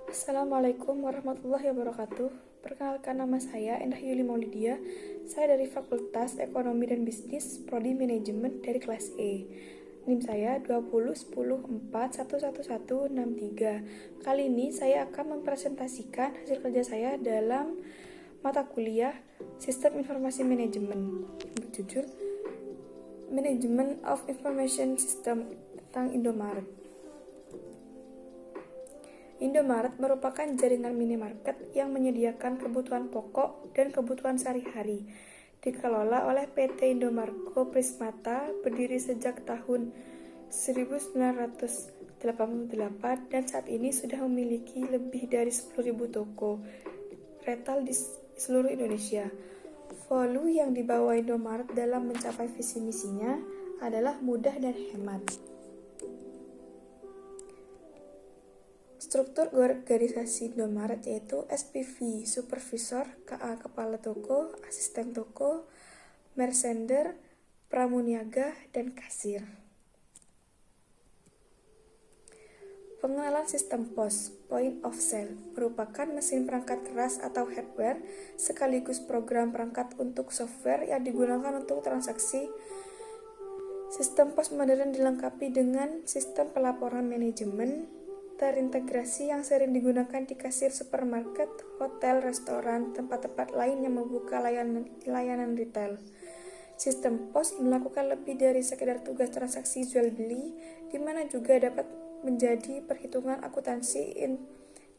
Assalamualaikum warahmatullahi wabarakatuh. Perkenalkan, nama saya Endah Yuli Maulidia. Saya dari Fakultas Ekonomi dan Bisnis, Prodi Manajemen dari kelas E. NIM saya 2010411163. Kali ini saya akan mempresentasikan hasil kerja saya dalam mata kuliah Sistem Informasi Manajemen. Berjudul Management of Information System tentang Indomaret. Indomaret merupakan jaringan minimarket yang menyediakan kebutuhan pokok dan kebutuhan sehari-hari. Dikelola oleh PT Indomarko Prismata, berdiri sejak tahun 1988 dan saat ini sudah memiliki lebih dari 10.000 toko retail di seluruh Indonesia. Value yang dibawa Indomaret dalam mencapai visi misinya adalah mudah dan hemat. Struktur organisasi Indomaret yaitu SPV, Supervisor, KA, Kepala Toko, Asisten Toko, Mersender, Pramuniaga, dan Kasir. Pengenalan sistem POS, Point of Sale, merupakan mesin perangkat keras atau hardware sekaligus program perangkat untuk software yang digunakan untuk transaksi. Sistem POS modern dilengkapi dengan sistem pelaporan manajemen terintegrasi yang sering digunakan di kasir supermarket, hotel, restoran, tempat-tempat lain yang membuka layanan retail. Sistem POS melakukan lebih dari sekedar tugas transaksi jual beli, di mana juga dapat menjadi perhitungan akuntansi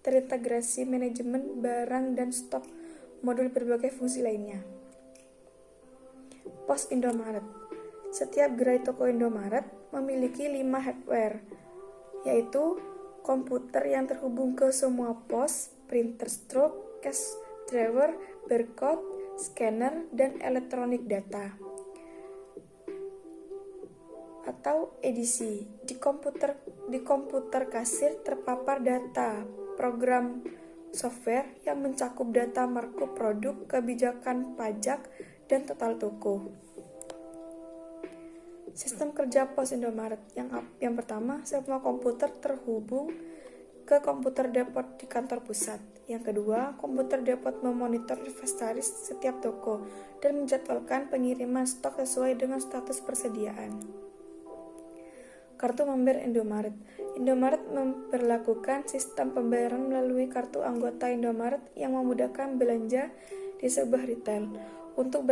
terintegrasi manajemen barang dan stok modul berbagai fungsi lainnya. POS Indomaret. Setiap gerai toko Indomaret memiliki 5 hardware, yaitu komputer yang terhubung ke semua pos, printer stroke, cash drawer, barcode, scanner, dan elektronik data. Atau edisi. Di komputer kasir terpapar data program software yang mencakup data markup produk, kebijakan pajak, dan total toko. Sistem kerja POS Indomaret. Yang pertama, semua komputer terhubung ke komputer depot di kantor pusat. Yang kedua, komputer depot memonitor inventaris setiap toko dan menjadwalkan pengiriman stok sesuai dengan status persediaan. Kartu member Indomaret. Indomaret memperlakukan sistem pembayaran melalui kartu anggota Indomaret yang memudahkan belanja di sebuah retail. Untuk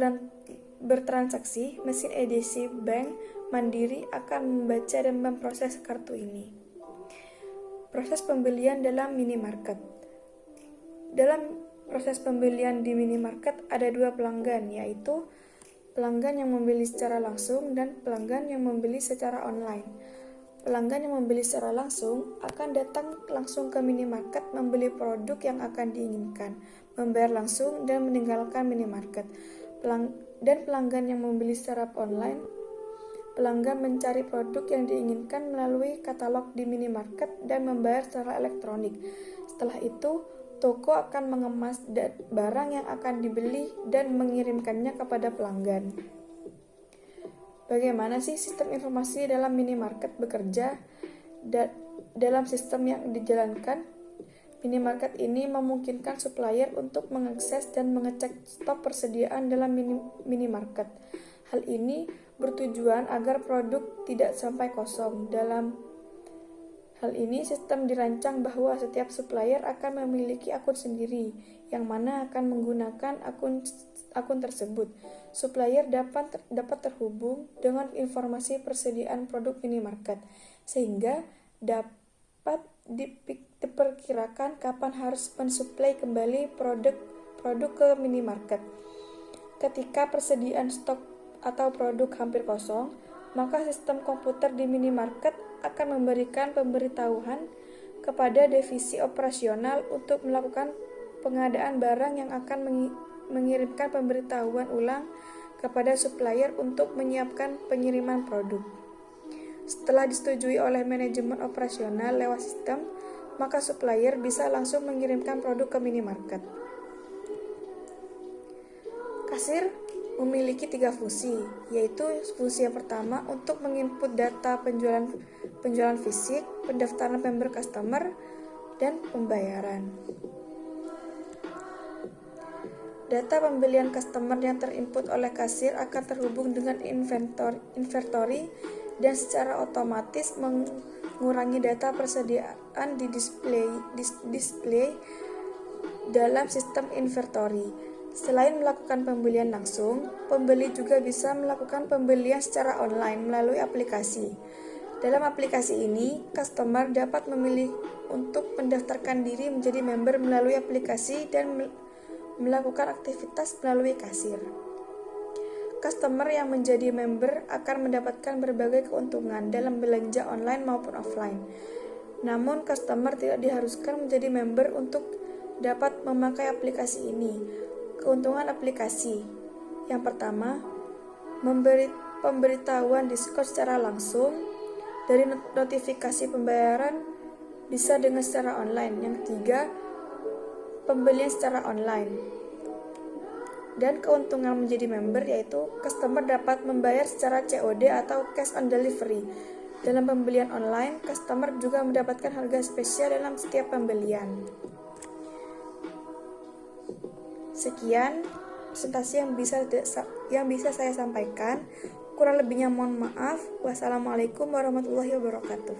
bertransaksi, mesin edisi bank Mandiri akan membaca dan memproses kartu ini. Proses pembelian dalam minimarket. Dalam proses pembelian di minimarket ada 2 pelanggan, yaitu pelanggan yang membeli secara langsung dan pelanggan yang membeli secara online. Pelanggan yang membeli secara langsung akan datang langsung ke minimarket membeli produk yang akan diinginkan, membayar langsung dan meninggalkan minimarket. Dan pelanggan yang membeli secara online, pelanggan mencari produk yang diinginkan melalui katalog di minimarket dan membayar secara elektronik. Setelah itu, toko akan mengemas barang yang akan dibeli dan mengirimkannya kepada pelanggan. Bagaimana sih sistem informasi dalam minimarket bekerja? Dalam sistem yang dijalankan, minimarket ini memungkinkan supplier untuk mengakses dan mengecek stok persediaan dalam minimarket. Hal ini bertujuan agar produk tidak sampai kosong. Dalam hal ini, sistem dirancang bahwa setiap supplier akan memiliki akun sendiri, yang mana akan menggunakan akun tersebut. Supplier dapat terhubung dengan informasi persediaan produk minimarket, sehingga dapat diperkirakan kapan harus mensuplai kembali produk ke minimarket. Ketika persediaan stok atau produk hampir kosong, maka sistem komputer di minimarket akan memberikan pemberitahuan kepada divisi operasional untuk melakukan pengadaan barang yang akan mengirimkan pemberitahuan ulang kepada supplier untuk menyiapkan pengiriman produk. Setelah disetujui oleh manajemen operasional lewat sistem, maka supplier bisa langsung mengirimkan produk ke minimarket. Kasir memiliki 3 fungsi, yaitu fungsi yang pertama untuk menginput data penjualan fisik, pendaftaran member customer, dan pembayaran. Data pembelian customer yang terinput oleh kasir akan terhubung dengan inventory dan secara otomatis mengurangi data persediaan di display dalam sistem inventory. Selain melakukan pembelian langsung, pembeli juga bisa melakukan pembelian secara online melalui aplikasi. Dalam aplikasi ini, customer dapat memilih untuk mendaftarkan diri menjadi member melalui aplikasi dan melakukan aktivitas melalui kasir. Customer yang menjadi member akan mendapatkan berbagai keuntungan dalam belanja online maupun offline. Namun, customer tidak diharuskan menjadi member untuk dapat memakai aplikasi ini. Keuntungan aplikasi: yang pertama, pemberitahuan diskon secara langsung dari notifikasi pembayaran bisa dengan secara online. Yang ketiga, pembelian secara online. Dan keuntungan menjadi member yaitu customer dapat membayar secara COD atau cash on delivery. Dalam pembelian online, customer juga mendapatkan harga spesial dalam setiap pembelian. Sekian presentasi yang bisa saya sampaikan. Kurang lebihnya mohon maaf. Wassalamualaikum warahmatullahi wabarakatuh.